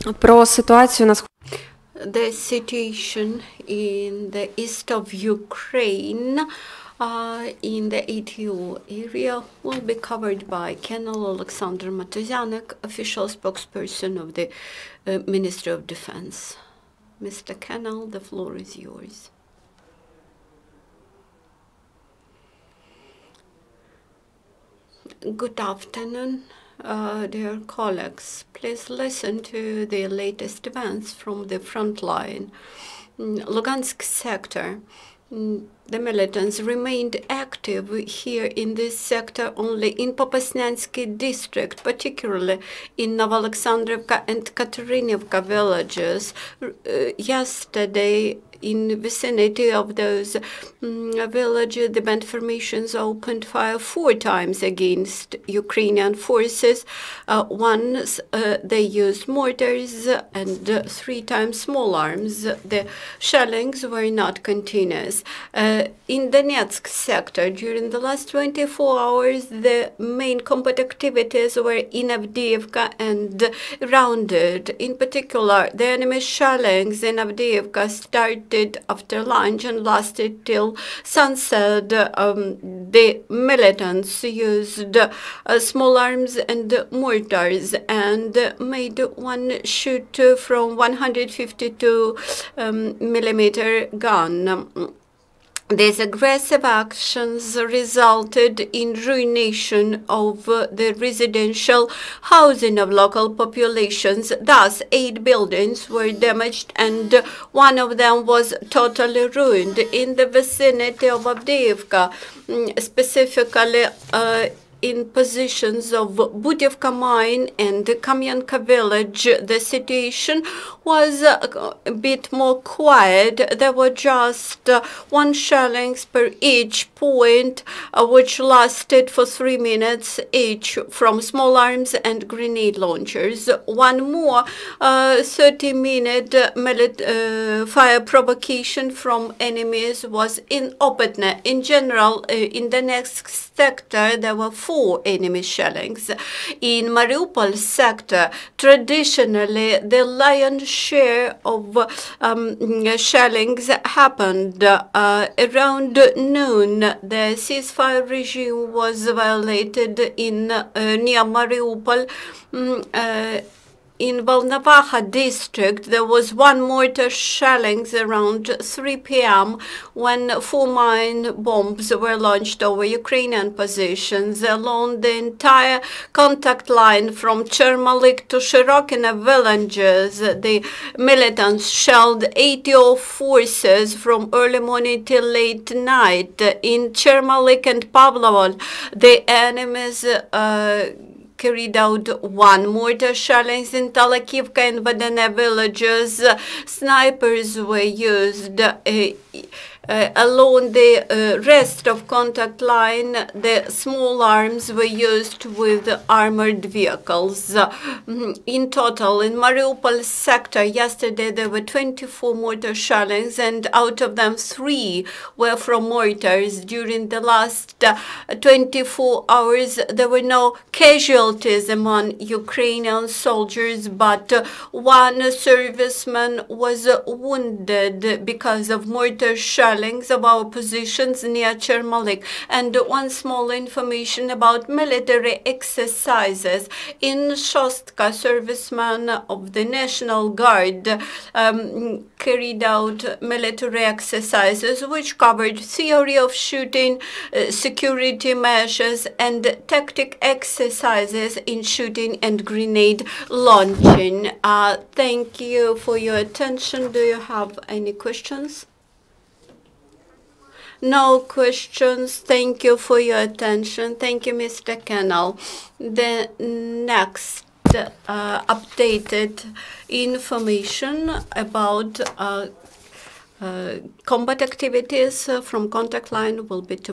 Про ситуацію на The situation in the east of Ukraine in the ATO area will be covered by Colonel Oleksandr Motuzyanyk, official spokesperson of the Ministry of Defense. Mr. Colonel, the floor is yours. Good afternoon. Dear colleagues, please listen to the latest events from the front line. Lugansk sector. The militants remained active here in this sector only in Popasnyansky district, particularly in Oleksandrivka and Katerinivka villages. Yesterday, in the vicinity of those villages, the band formations opened fire 4 times against Ukrainian forces. Once they used mortars and 3 times small arms. The shellings were not continuous. In Donetsk sector, during the last 24 hours, the main combat activities were in Avdiivka and around it. In particular, the enemy shellings in Avdiivka started after lunch and lasted till sunset. The militants used small arms and mortars and made one shoot from 152 millimeter gun. These aggressive actions resulted in ruination of the residential housing of local populations. Thus, 8 buildings were damaged and one of them was totally ruined. In the vicinity of Avdiivka, specifically in positions of Budyivka mine and Kamyanka village, the situation was a bit more quiet. There were just 1 shellings per each point, which lasted for 3 minutes each from small arms and grenade launchers. One more 30-minute fire provocation from enemies was in Opetne. In general, in the next sector, there were 4 enemy shellings. In Mariupol sector, traditionally, the lion's share of shellings happened around noon. The ceasefire regime was violated in near Mariupol. In Volnovakha district, there was 1 mortar shellings around 3 p.m. when 4 mine bombs were launched over Ukrainian positions along the entire contact line from Chermalik to Shirokina villages. The militants shelled ATO forces from early morning till late night. In Chermalik and Pavlovol, the enemies carried out 1 mortar shellings. In Talakivka and Vadane villages. Snipers were used. Along the rest of contact line, the small arms were used with armored vehicles. In total, in Mariupol sector, yesterday there were 24 mortar shellings, and out of them 3 were from mortars. During the last 24 hours, there were no casualties among Ukrainian soldiers, but 1 serviceman was wounded because of mortar shellings of our positions near Chermalik. And 1 small information about military exercises. In Shostka, servicemen of the National Guard carried out military exercises which covered theory of shooting, security measures, and tactic exercises in shooting and grenade launching. Thank you for your attention. Do you have any questions? No questions. Thank you for your attention. Thank you, Mr. Colonel. The next updated information about combat activities from contact line will be